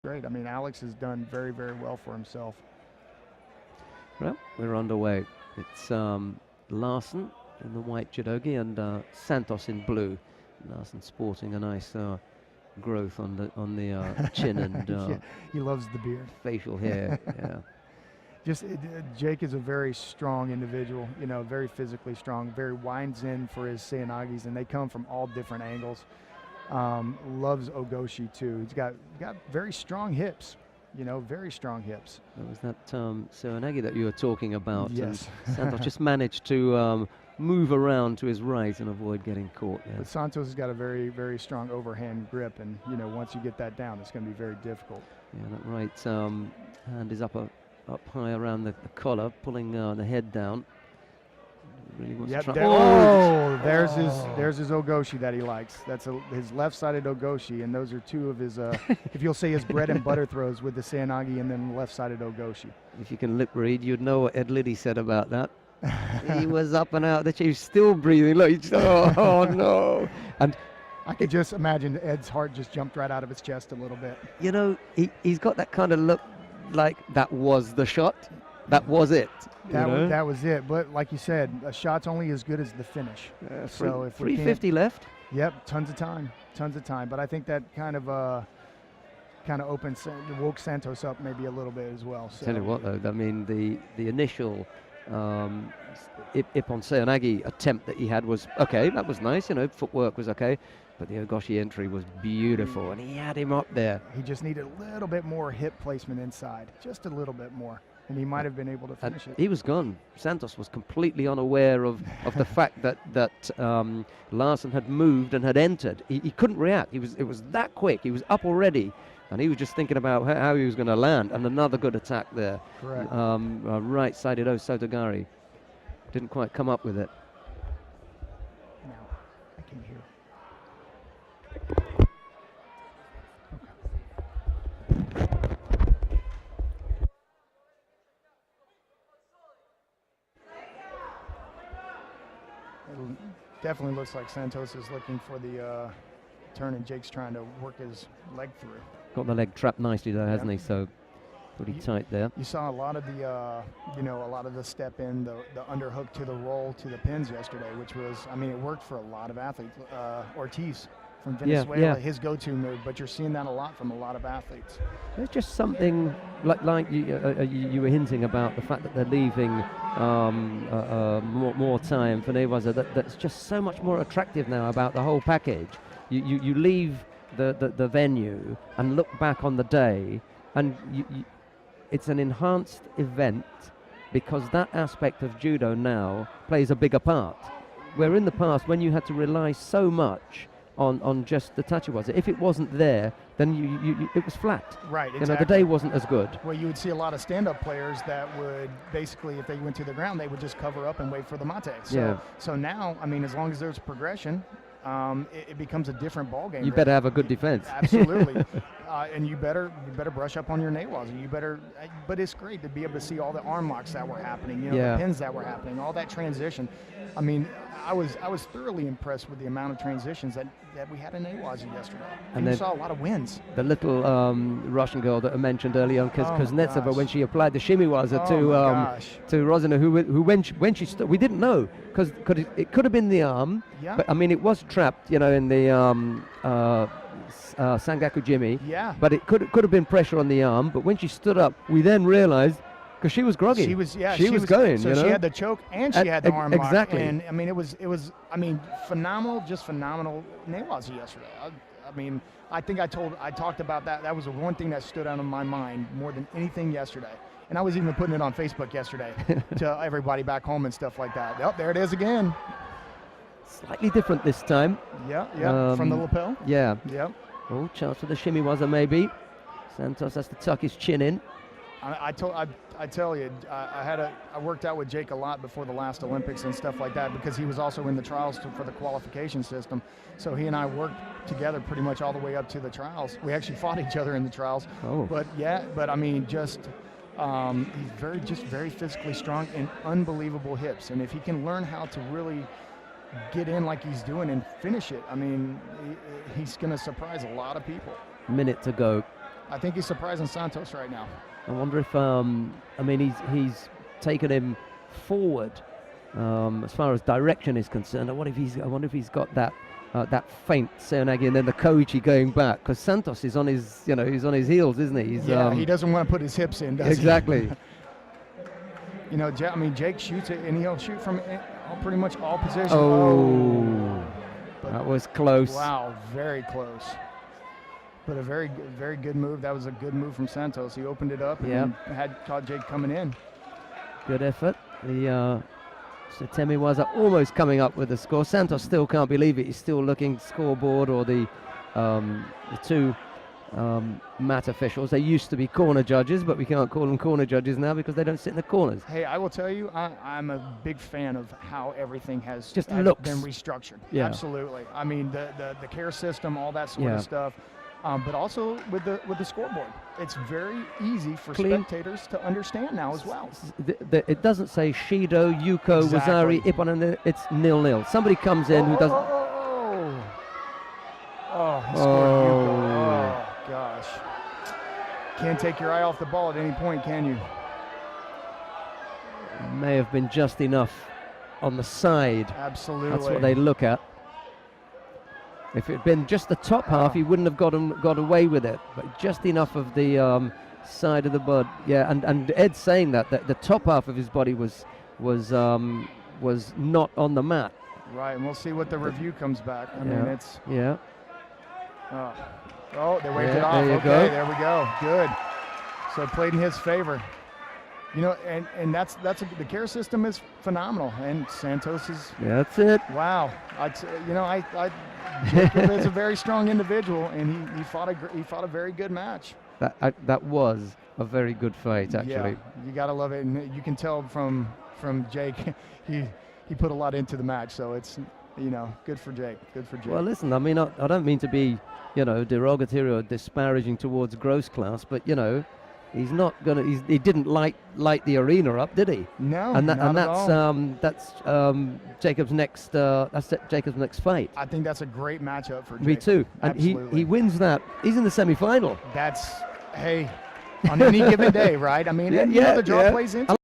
great. I mean, Alex has done very, very well for himself. Well, we're underway. It's Larsen in the white judogi and Santos in blue. Larsen sporting a nice growth on the chin and yeah, he loves the beard. Facial hair. Yeah. Jake is a very strong individual, you know, very physically strong, very winds in for his Seanagis, and they come from all different angles. Loves Ogoshi too. He's got very strong hips, you know, very strong hips. That was that Seanagi that you were talking about. Yes. And Santos just managed to move around to his right and avoid getting caught. Yeah. But Santos has got a very, very strong overhand grip, and you know, once you get that down, it's going to be very difficult. Yeah, that right hand is up high around the collar, pulling the head down. Really wants to try. There's his Ogoshi that he likes. That's his left-sided Ogoshi, and those are two of his, if you'll say his bread and butter throws with the Seanagi and then left-sided Ogoshi. If you can lip read, you'd know what Ed Liddy said about that. He was up and out. That he's still breathing. Look, he's, oh no! And I could just imagine Ed's heart just jumped right out of his chest a little bit. You know, he's got that kind of look, like that was the shot. That was it. That was it. But like you said, a shot's only as good as the finish. So if 350 left. Yep, tons of time. But I think that kind of woke Santos up maybe a little bit as well. So. Tell you what though, I mean the initial Ippon Seanagi attempt that he had was okay. That was nice. You know, footwork was okay. But the Ogoshi entry was beautiful, and he had him up there. He just needed a little bit more hip placement inside, just a little bit more, and he might have been able to finish it. He was gone. Santos was completely unaware of the fact that Larsen had moved and had entered. He couldn't react. It was that quick. He was up already, and he was just thinking about how he was going to land. And another good attack there. Correct. Right-sided Sotogari. Didn't quite come up with it. Now, I can hear. Definitely looks like Santos is looking for the turn, and Jake's trying to work his leg through. Got the leg trapped nicely though, hasn't he? So pretty tight there. You saw a lot of the, a lot of the step in, the underhook to the roll to the pins yesterday, which was, I mean, it worked for a lot of athletes. Ortiz from Venezuela, his go-to move, but you're seeing that a lot from a lot of athletes. There's just something like you were hinting about the fact that they're leaving more time for Newaza. That's just so much more attractive now about the whole package. You leave the venue and look back on the day, and it's an enhanced event because that aspect of judo now plays a bigger part. Where in the past, when you had to rely so much on just the tachiwaza, if it wasn't there, then it was flat. Right, exactly. You know, the day wasn't as good. Well, you would see a lot of stand-up players that would basically, if they went to the ground, they would just cover up and wait for the mate. So now, I mean, as long as there's progression, it becomes a different ball game. You better have a good defense. Absolutely. And you better brush up on your Newaza. You better, but it's great to be able to see all the arm locks that were happening, you know, the pins that were happening, all that transition. I mean, I was thoroughly impressed with the amount of transitions that we had in Newaza yesterday. And you saw a lot of wins. The little Russian girl that I mentioned earlier on, Kuznetsova, when she applied the shimiwaza to Rosina, who when she we didn't know because it could have been the arm, but I mean it was trapped, you know, in the Sangaku Jimmy. Yeah. But it could have been pressure on the arm. But when she stood up, we then realized. Because she was groggy. She was going. So you know? she had the choke and she had the arm lock. Exactly. And I mean, it was phenomenal, just phenomenal Newaza yesterday. I mean, I think I talked about that. That was the one thing that stood out in my mind more than anything yesterday. And I was even putting it on Facebook yesterday to everybody back home and stuff like that. Oh, there it is again. Slightly different this time. Yeah. From the lapel. Yeah. Yep. Oh, chance for the shimiwaza maybe. Santos has to tuck his chin in. I tell you, I worked out with Jake a lot before the last Olympics and stuff like that because he was also in the trials for the qualification system. So he and I worked together pretty much all the way up to the trials. We actually fought each other in the trials. Oh. But I mean, he's very physically strong and unbelievable hips. And if he can learn how to really get in like he's doing and finish it, I mean, he's going to surprise a lot of people. Minute to go. I think he's surprising Santos right now. I wonder if I mean he's taken him forward as far as direction is concerned. I wonder if he's got that feint Seoinage and then the Koichi going back, because Santos is on his he's on his heels, isn't he? He doesn't want to put his hips in, does exactly. he? Jake shoots it, and he'll shoot from pretty much all positions. That was close. Wow, very close. But a very, very good move. That was a good move from Santos. He opened it up and had caught Jake coming in. Good effort. Temiwaza almost coming up with the score. Santos still can't believe it. He's still looking scoreboard or the two mat officials. They used to be corner judges, but we can't call them corner judges now because they don't sit in the corners. Hey, I will tell you, I'm a big fan of how everything has just been restructured. Yeah. Absolutely. I mean, the care system, all that sort of stuff. But also with the scoreboard, it's very easy for spectators to understand now as well. It doesn't say Shido, Yuko, Wazari, Ippon, it's 0-0. Somebody comes in who doesn't. He scored Yuko. Oh gosh! Can't take your eye off the ball at any point, can you? May have been just enough on the side. Absolutely. That's what they look at. If it had been just the top half, he wouldn't have got away with it. But just enough of the side of the bud. Yeah, and Ed's saying that the top half of his body was not on the mat. Right, and we'll see what the review comes back. I mean, it's... Yeah. They waved it off. Okay, there we go. Good. So it played in his favor. And the care system is phenomenal. And Santos is... That's it. Wow. Jacob is a very strong individual, and he fought a very good match. That was a very good fight, actually. Yeah, you gotta love it, and you can tell from Jake, he put a lot into the match. So it's good for Jake. Good for Jake. Well, listen, I mean, I don't mean to be derogatory or disparaging towards gross class, but he's not gonna. He didn't light the arena up, did he? No, that's Jacob's next. That's Jacob's next fight. I think that's a great matchup for Jake. Me too. And he wins that. He's in the semi-final. That's on any given day, right? I mean, the draw plays into.